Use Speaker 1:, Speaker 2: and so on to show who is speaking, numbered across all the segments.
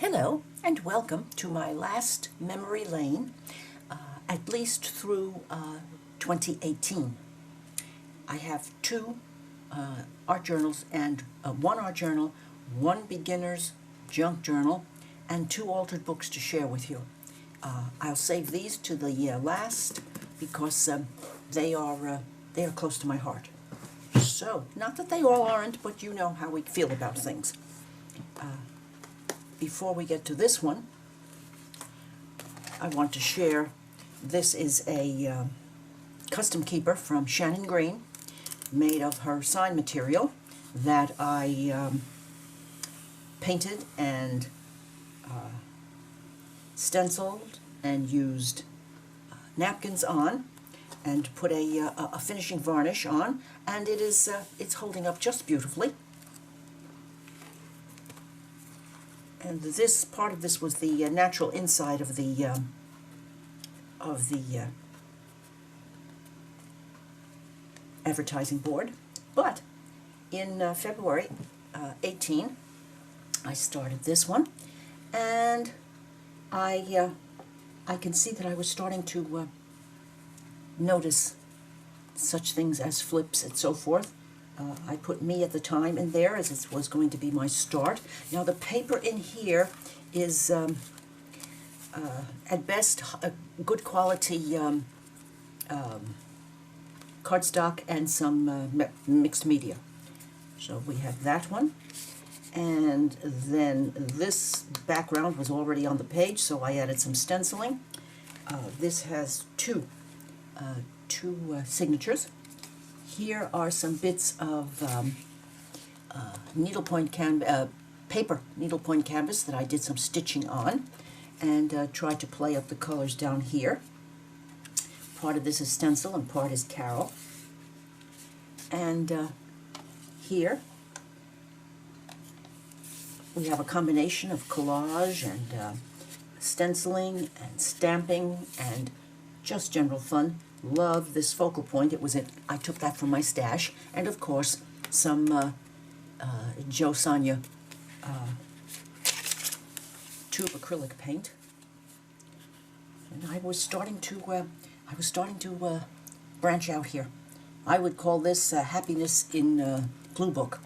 Speaker 1: Hello and welcome to my last memory lane, at least through 2018. I have two art journals and one art journal, one beginner's junk journal, and two altered books to share with you. I'll save these to the last because they are close to my heart. So, not that they all aren't, but you know how we feel about things. Before we get to this one, I want to share, this is a custom keeper from Shannon Green, made of her sign material that I painted and stenciled and used napkins on and put a finishing varnish on, and it's holding up just beautifully. And this part of this was the natural inside of the advertising board. But in February 18, I started this one, and I can see that I was starting to notice such things as flips and so forth. I put me at the time in there as it was going to be my start. Now the paper in here is at best a good quality cardstock and some mixed media. So we have that one, and then this background was already on the page, so I added some stenciling. This has two signatures. Here are some bits of paper needlepoint canvas that I did some stitching on, and tried to play up the colors down here. Part of this is stencil and part is Carol. And here we have a combination of collage and stenciling and stamping and just general fun. Love this focal point. I took that from my stash, and of course some Joe Sonia tube acrylic paint. And I was starting to branch out here. I would call this happiness in glue book.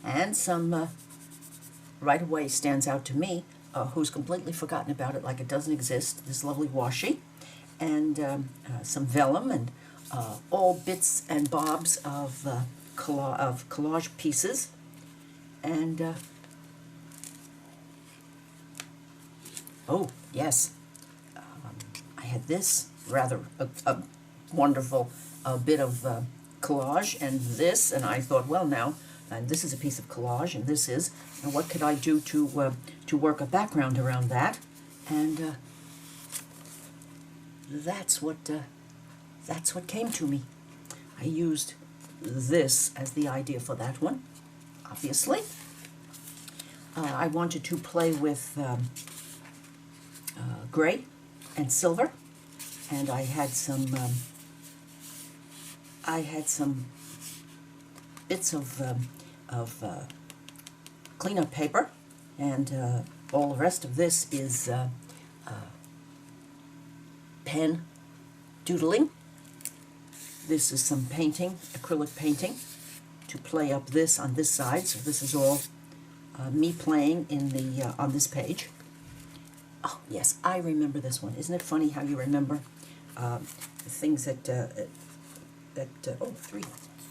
Speaker 1: And some right away stands out to me, who's completely forgotten about it like it doesn't exist. This lovely washi. And some vellum, and all bits and bobs of collage pieces. And oh yes, I had this rather a wonderful bit of collage, and I thought, well now, and this is a piece of collage, and this is, and what could I do to work a background around that? And that's what came to me. I used this as the idea for that one, obviously. I wanted to play with gray and silver, and I had some bits of cleanup paper, and all the rest of this is pen doodling. This is some painting, acrylic painting, to play up this on this side. So this is all me playing in the on this page. Oh yes, I remember this one. Isn't it funny how you remember things that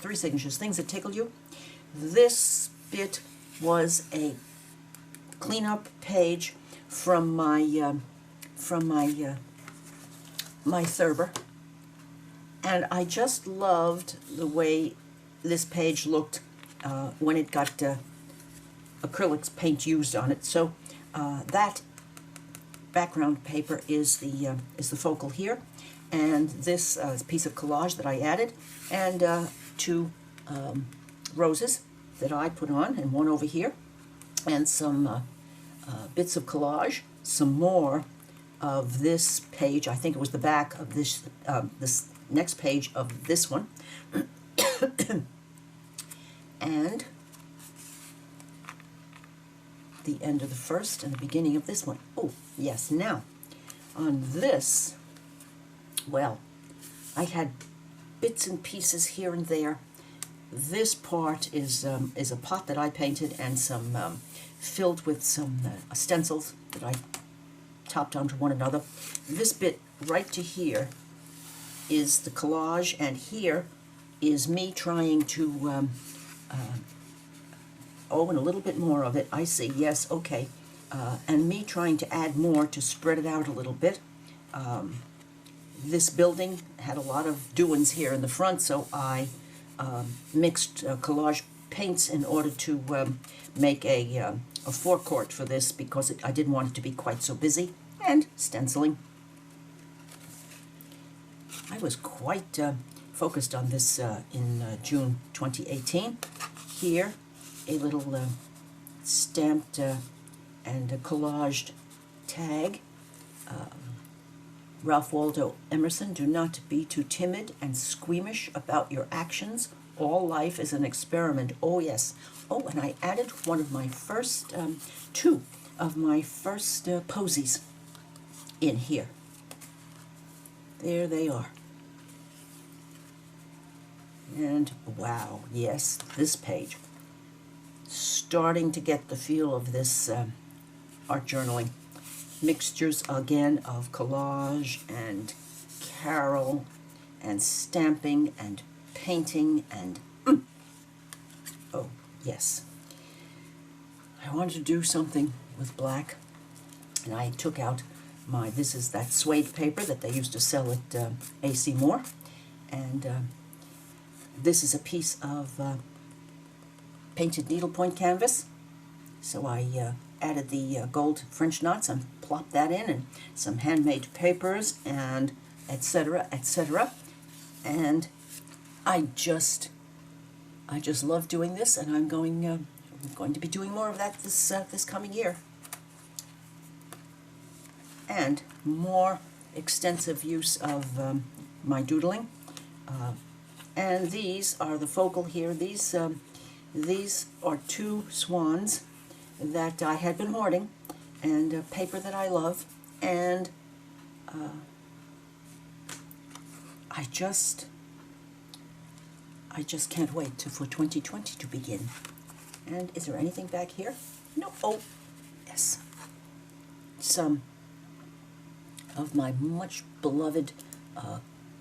Speaker 1: three signatures, things that tickle you? This bit was a cleanup page from my my Thurber, and I just loved the way this page looked when it got acrylics paint used on it. So that background paper is the focal here, and this piece of collage that I added, and two roses that I put on, and one over here, and some bits of collage, some more of this page. I think it was the back of this this next page of this one. And the end of the first and the beginning of this one. Oh, yes. Now, on this, well, I had bits and pieces here and there. This part is a pot that I painted and some filled with some stencils that I topped onto one another. This bit right to here is the collage, and here is me trying to, oh, and a little bit more of it. I see, yes, okay. And me trying to add more to spread it out a little bit. This building had a lot of doings here in the front, so I mixed collage paints in order to make a forecourt for this, because I didn't want it to be quite so busy, and stenciling. I was quite focused on this in June 2018. Here, a little stamped and collaged tag. Ralph Waldo Emerson, do not be too timid and squeamish about your actions. All life is an experiment. Oh, yes. Oh, and I added one of my first, two of my first posies in here. There they are. And wow, yes, this page. Starting to get the feel of this art journaling. Mixtures again of collage and carol and stamping and painting and oh yes, I wanted to do something with black, and I took out my, this is that suede paper that they used to sell at A.C. Moore, and this is a piece of painted needlepoint canvas, so I added the gold French knots and plopped that in, and some handmade papers and etc., etc. And I just love doing this, and I'm going to be doing more of that this coming year, and more extensive use of my doodling. And these are the focal here. These are two swans that I had been hoarding, and paper that I love, and I just can't wait for 2020 to begin. And is there anything back here? No. Oh, yes. Some of my much beloved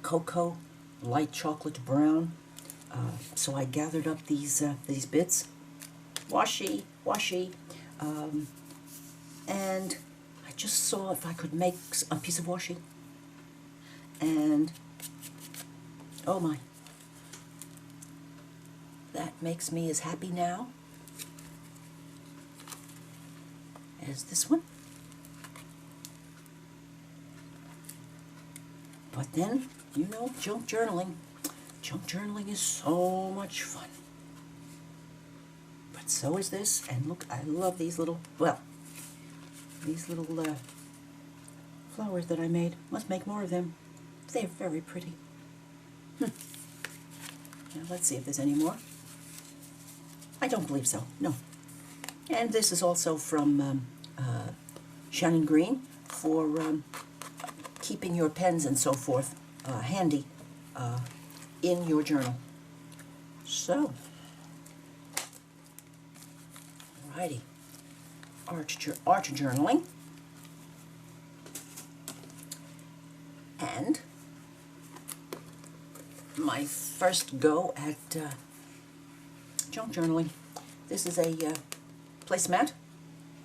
Speaker 1: cocoa, light chocolate brown. So I gathered up these bits, washi, and I just saw if I could make a piece of washi, and oh my, that makes me as happy now as this one. But then, you know, junk journaling. Junk journaling is so much fun. But so is this, and look, I love these little, well, these little flowers that I made. Must make more of them. They're very pretty. Now let's see if there's any more. I don't believe so, no. And this is also from Shannon Green for keeping your pens and so forth handy in your journal. So, alrighty, art journaling, and my first go at junk journaling. This is a placemat,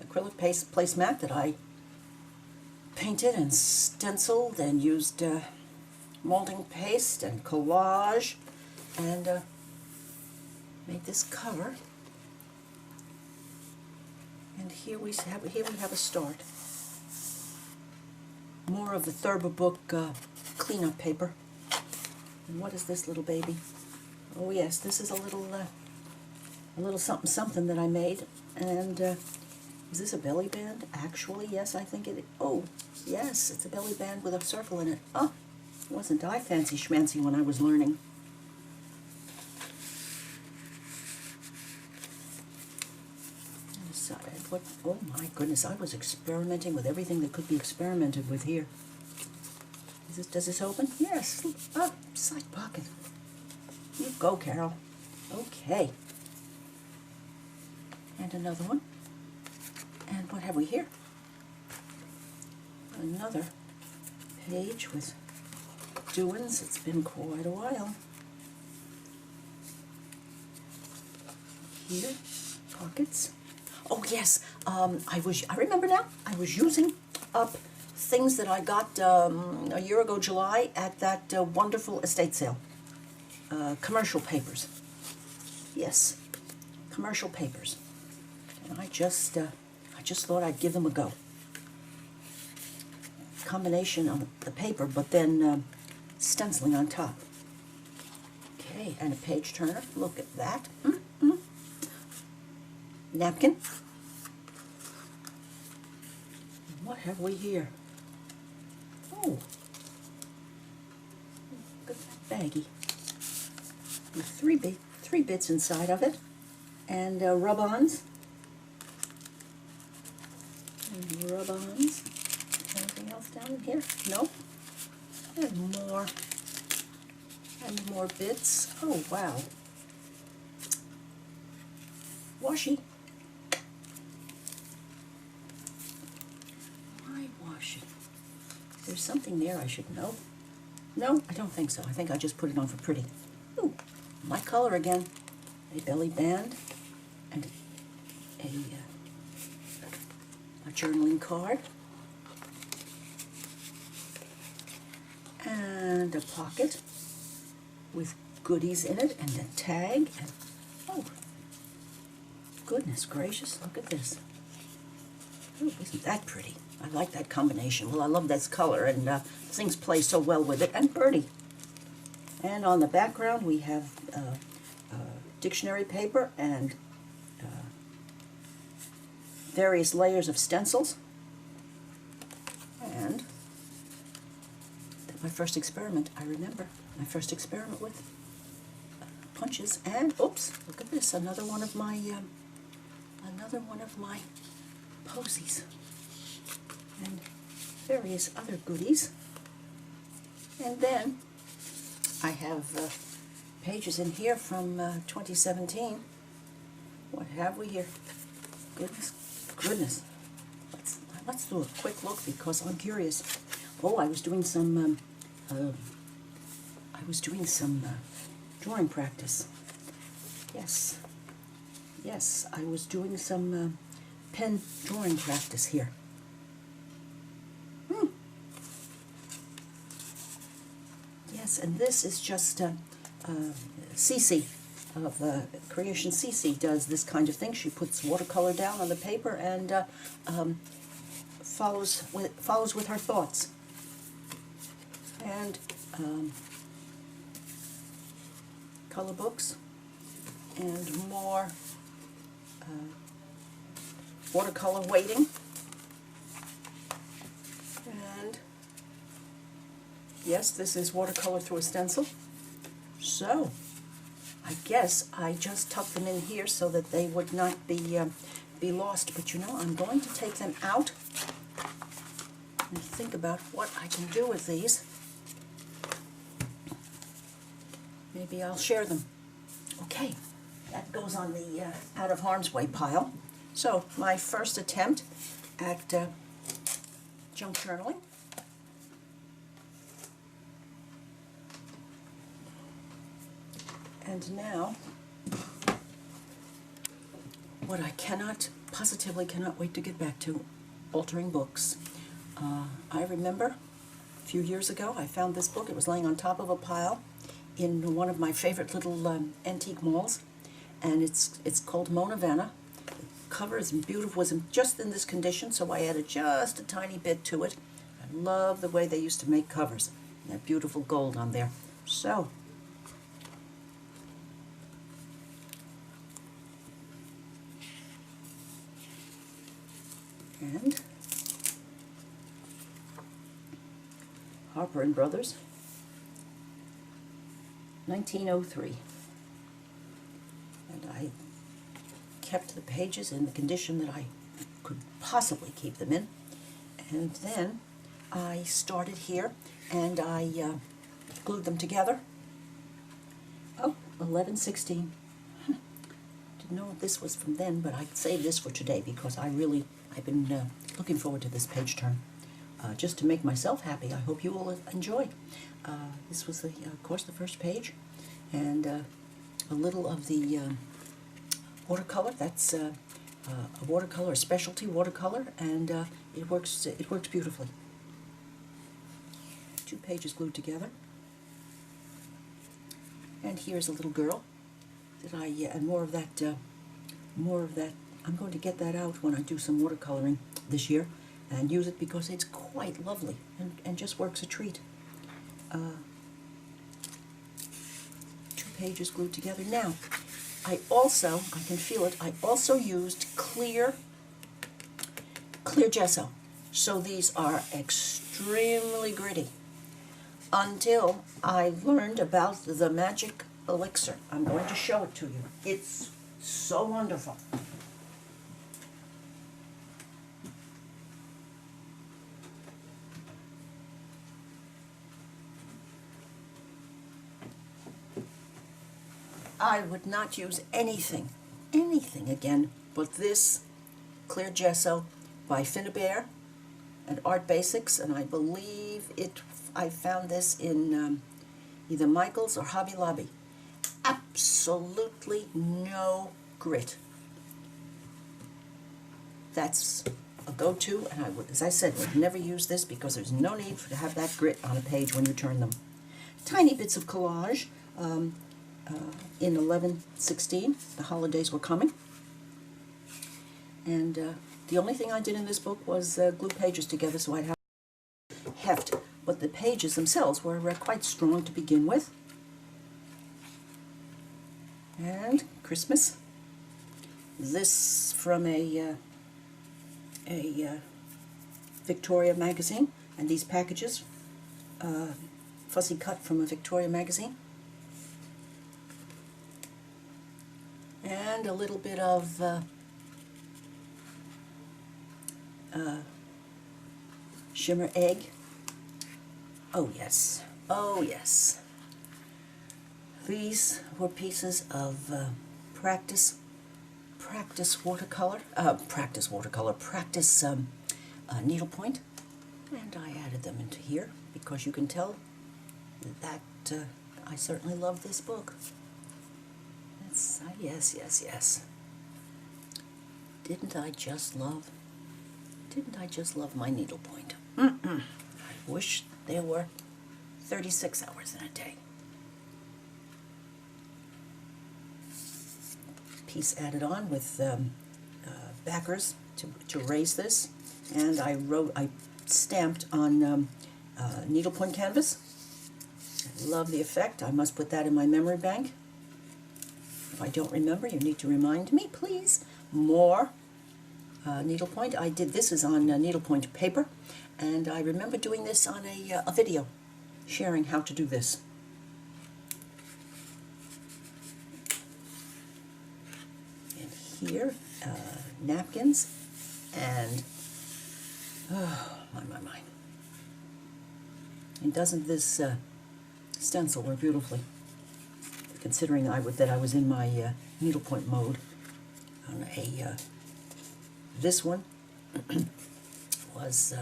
Speaker 1: acrylic placemat that I painted and stenciled and used molding paste and collage, and made this cover. And here we have a start. More of the Thurber book cleanup paper. And what is this little baby? Oh yes, this is a little something that I made. And is this a belly band? Actually, yes, I think it is. Oh, yes, it's a belly band with a circle in it. Oh, wasn't I fancy schmancy when I was learning? I decided what Oh my goodness, I was experimenting with everything that could be experimented with here. Does this open? Yes. Ah, side pocket. You go, Carol. Okay. And another one. And what have we here? Another page with doings. It's been quite a while. Here, pockets. Oh yes, I remember now. I was using up things that I got a year ago, July, at that wonderful estate sale. Commercial papers. Yes, commercial papers. And I just thought I'd give them a go. Combination on the paper, but then stenciling on top. Okay, and a page turner. Look at that. Napkin. What have we here? Oh, look at that baggie with three bits inside of it, and rub-ons. And rub-ons. Anything else down in here? Nope. And more bits. Oh wow. Washi. Why washi? There's something there I should know. No, I don't think so. I think I just put it on for pretty. Ooh, my color again. A belly band and a journaling card. And a pocket with goodies in it and a tag. And, oh, goodness gracious, look at this. Ooh, isn't that pretty? I like that combination. Well, I love this color, and things play so well with it. And birdie. And on the background, we have dictionary paper and various layers of stencils. And my first experiment, I remember. My first experiment with punches. And, oops, look at this. Another one of my posies. And various other goodies. And then I have pages in here from 2017. What have we here? Goodness. Let's do a quick look because I'm curious. Oh, I was doing some drawing practice. Yes, I was doing some pen drawing practice here. Yes, and this is just Cece of Creation. Cece does this kind of thing. She puts watercolor down on the paper and follows with her thoughts. And color books and more watercolor weighting. And yes, this is watercolor through a stencil. So I guess I just tucked them in here so that they would not be lost. But you know, I'm going to take them out and think about what I can do with these. Maybe I'll share them. Okay, that goes on the out of harm's way pile. So my first attempt at junk journaling. And now, what I positively cannot wait to get back to, altering books. I remember a few years ago I found this book. It was laying on top of a pile in one of my favorite little antique malls, and it's called Mona Vanna. The cover is beautiful, was just in this condition, so I added just a tiny bit to it. I love the way they used to make covers. That beautiful gold on there. So, and Harper and Brothers, 1903. And I kept the pages in the condition that I could possibly keep them in. And then I started here and I glued them together. Oh, 11/16. Didn't know this was from then, but I saved this for today because I've been looking forward to this page turn. Just to make myself happy. I hope you will enjoy. This was, of course, the first page, and a little of the watercolor. That's a watercolor, a specialty watercolor, and it works beautifully. 2 pages glued together, and here's a little girl that and more of that. I'm going to get that out when I do some watercoloring this year, and use it because it's quite lovely and just works a treat. 2 pages glued together. Now, I can feel it, I also used clear gesso. So these are extremely gritty until I learned about the magic elixir. I'm going to show it to you. It's so wonderful. I would not use anything again but this clear gesso by Finnabair and Art Basics, and I believe I found this in either Michael's or Hobby Lobby. Absolutely no grit. That's a go-to, and I would, as I said, would never use this because there's no need to have that grit on a page when you turn them. Tiny bits of collage. In 11/16, the holidays were coming, and the only thing I did in this book was glue pages together so I'd have heft, but the pages themselves were quite strong to begin with. And Christmas. This from a Victoria magazine, and these packages, fussy cut from a Victoria magazine. And a little bit of shimmer egg. Oh yes, oh yes. These were pieces of practice needlepoint, and I added them into here because you can tell that I certainly love this book. Yes, yes, yes. Didn't I just love my needlepoint? I wish there were 36 hours in a day. Piece added on with backers to raise this, and I stamped on needlepoint canvas. I love the effect. I must put that in my memory bank. If I don't remember, you need to remind me, please. More needlepoint. I did this is on needlepoint paper, and I remember doing this on a video, sharing how to do this. And here, napkins, and oh my. And doesn't this stencil work beautifully? Considering that I was in my needlepoint mode on this one was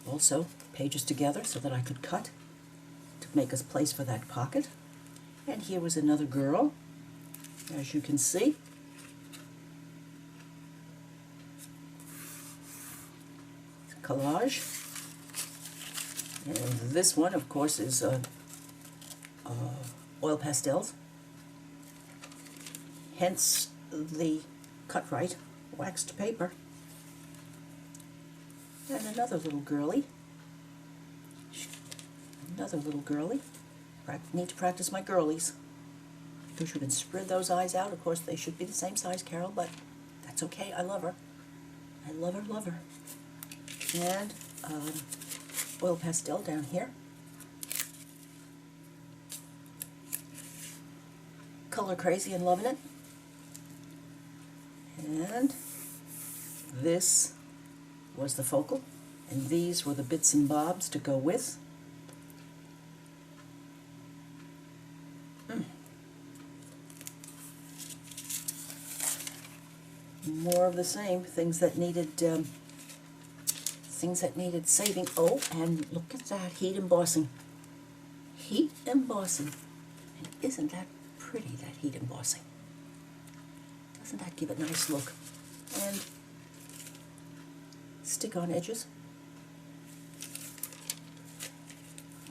Speaker 1: also pages together so that I could cut to make a place for that pocket. And here was another girl, as you can see. Collage. And this one, of course, is oil pastels, hence the cut-right waxed paper. And another little girly. Need to practice my girlies. Because you can spread those eyes out. Of course, they should be the same size, Carol, but that's okay. I love her. I love her. And oil pastel down here. Color crazy and loving it. And this was the focal, and these were the bits and bobs to go with. More of the same, things that needed saving. Oh, and look at that heat embossing. Heat embossing. And isn't that pretty, that heat embossing? Doesn't that give it a nice look? And stick-on edges.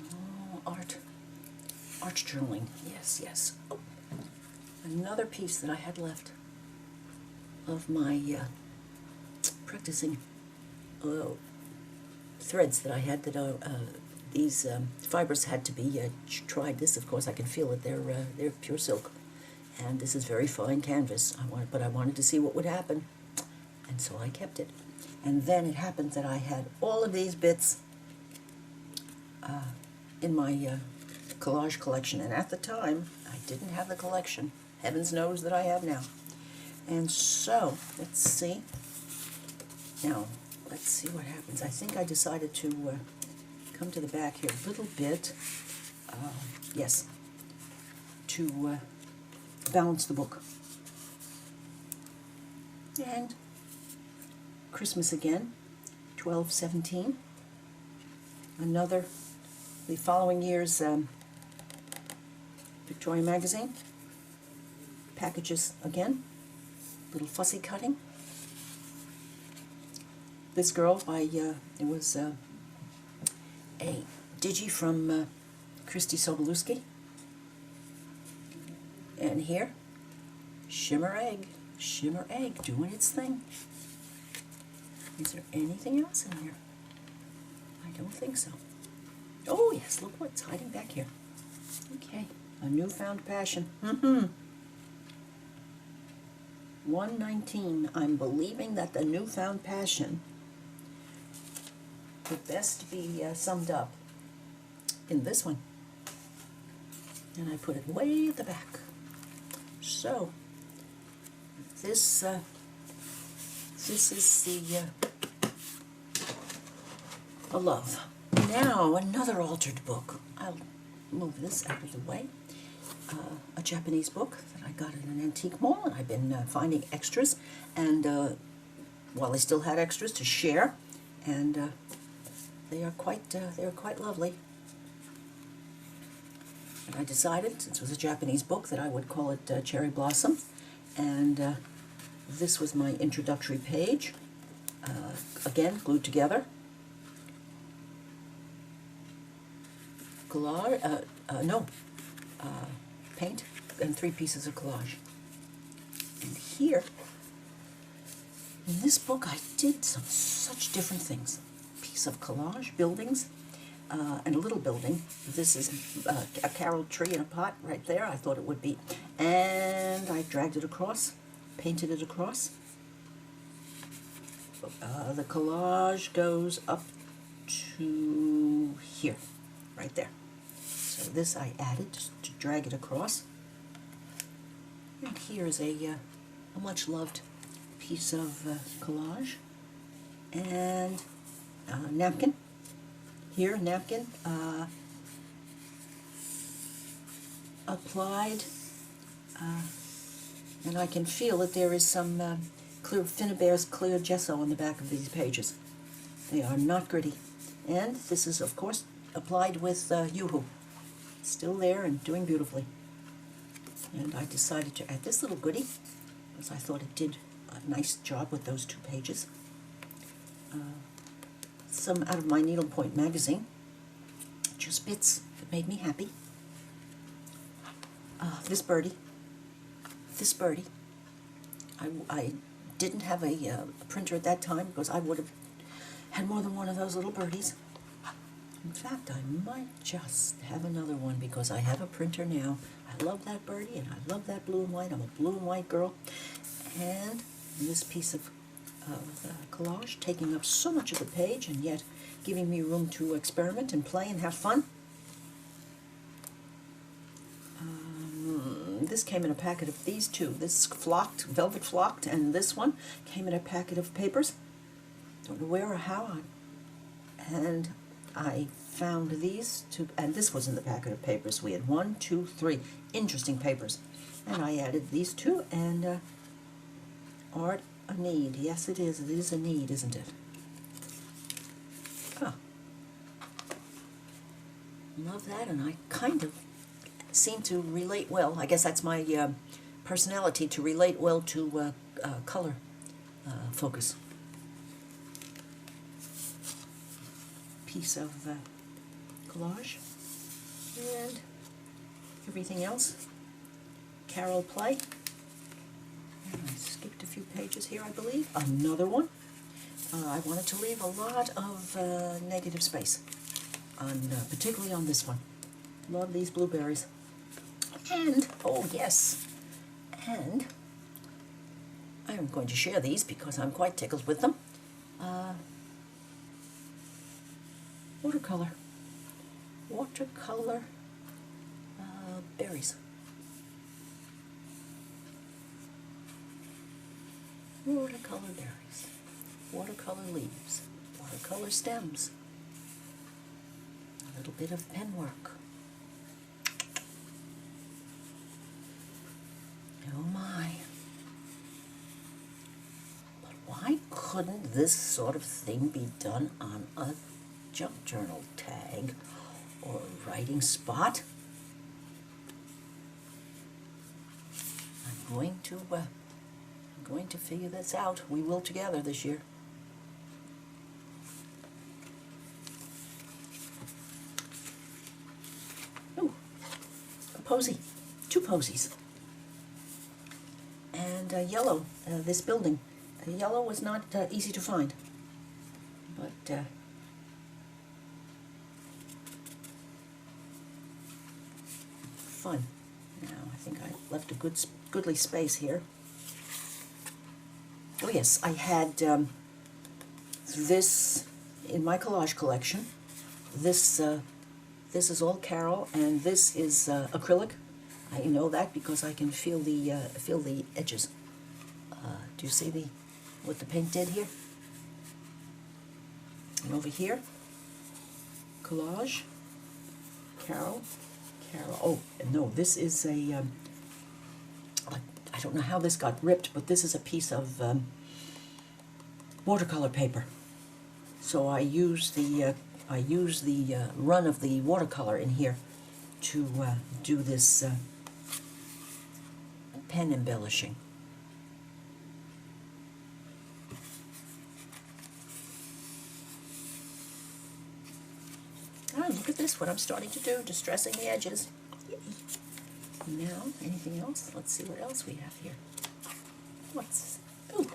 Speaker 1: Oh, art journaling. Yes, yes. Oh, another piece that I had left of my practicing threads that I had that these fibers had to be tried. This, of course, I can feel it. They're pure silk, and this is very fine canvas. But I wanted to see what would happen, and so I kept it. And then it happened that I had all of these bits in my collage collection, and at the time I didn't have the collection. Heavens knows that I have now. And so, let's see. Now, let's see what happens. I think I decided to come to the back here a little bit. Yes, to balance the book. And Christmas again, 12/17. Another, the following year's Victoria Magazine. Packages again. Little fussy cutting. This girl, it was a digi from Christy Sobolewski. And here, Shimmer Egg doing its thing. Is there anything else in here? I don't think so. Oh yes, look what's hiding back here. Okay, a newfound passion. 119. I'm believing that the newfound passion could best be summed up in this one. And I put it way at the back. So, this is the love. Now, another altered book. I'll move this out of the way. A Japanese book that I got at an antique mall, and I've been finding extras, and well, I still had extras to share, and they are quite lovely. And I decided, since it was a Japanese book, that I would call it Cherry Blossom, and this was my introductory page, again glued together. Paint and 3 pieces of collage. And here, in this book, I did such different things. Piece of collage, buildings, and a little building. This is a carol tree in a pot right there. I thought it would be. And I dragged it across, painted it across. The collage goes up to here, right there. So this I added just to drag it across. And here's a much loved piece of collage. And a napkin. Here, napkin. Applied. And I can feel that there is some clear Finnabair's clear gesso on the back of these pages. They are not gritty. And this is, of course, applied with Yoo-Hoo. Still there and doing beautifully. And I decided to add this little goodie because I thought it did a nice job with those 2 pages. Some out of my Needlepoint magazine, just bits that made me happy. This birdie. I didn't have a printer at that time because I would have had more than one of those little birdies. In fact, I might just have another one because I have a printer now. I love that birdie and I love that blue and white. I'm a blue and white girl. And this piece of collage taking up so much of the page and yet giving me room to experiment and play and have fun. This came in a packet of these 2. This flocked, velvet flocked, and this one came in a packet of papers. Don't know where or how. And I found these two, and this was in the packet of papers. We had 1, 2, 3 interesting papers. And I added these two, and art a need. Yes, it is. It is a need, isn't it? Oh. Love that, and I kind of seem to relate well. I guess that's my personality, to relate well to color focus. Piece of collage, and everything else. Carol play. And I skipped a few pages here, I believe. Another one. I wanted to leave a lot of negative space, particularly on this one. Love these blueberries. And, oh yes, and I'm going to share these because I'm quite tickled with them. Watercolor. Watercolor berries. Watercolor berries. Watercolor leaves. Watercolor stems. A little bit of pen work. Oh my. But why couldn't this sort of thing be done on a junk journal tag or a writing spot? I'm going to figure this out. We will together this year. Oh, a posy. 2 posies. And yellow, this building. Yellow was not easy to find, but fun. Now I think I left a goodly space here. Oh yes, I had this in my collage collection. This is all Carol, and this is acrylic. I know that because I can feel the edges. Do you see what the paint did here? And over here, collage, Carol. Oh, no, this is a, I don't know how this got ripped, but this is a piece of watercolor paper. So I use the run of the watercolor in here to do this pen embellishing. Oh, look at this, what I'm starting to do, distressing the edges. Yay. Now, anything else? Let's see what else we have here. What's, ooh.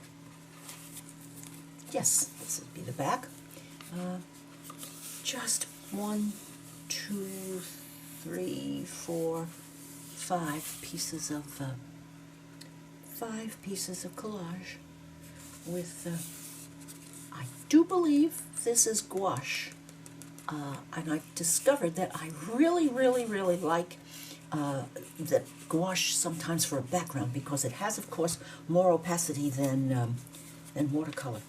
Speaker 1: Yes, this would be the back. Just 1, 2, 3, 4, 5 pieces of 5 pieces of collage with, I do believe this is gouache. And I've discovered that I really like the gouache sometimes for a background because it has, of course, more opacity than watercolor.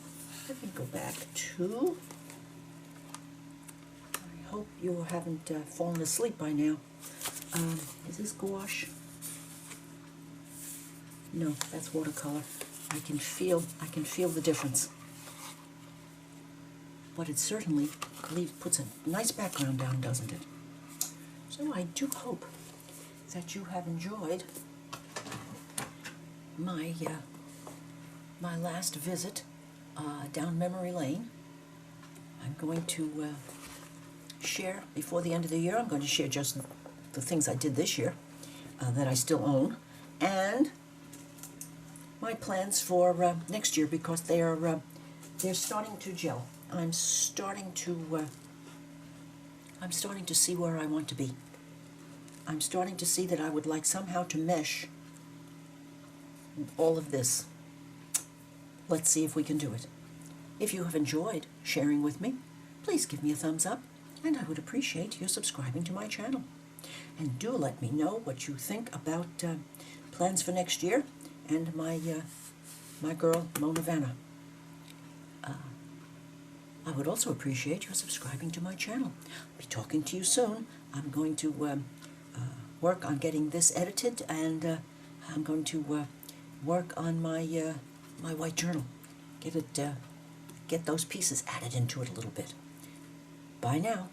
Speaker 1: Let me go back to, I hope you haven't fallen asleep by now. Is this gouache? No, that's watercolor. I can feel the difference. But it certainly puts a nice background down, doesn't it? So I do hope that you have enjoyed my my last visit down memory lane. I'm going to share, before the end of the year, I'm going to share just the things I did this year that I still own, and my plans for next year, because they're starting to gel. I'm starting to see where I want to be. I'm starting to see that I would like somehow to mesh all of this. Let's see if we can do it. If you have enjoyed sharing with me, please give me a thumbs up, and I would appreciate your subscribing to my channel. And do let me know what you think about plans for next year and my girl Mona Vanna. I would also appreciate your subscribing to my channel. I'll be talking to you soon. I'm going to work on getting this edited, and I'm going to work on my my white journal. Get those pieces added into it a little bit. Bye now.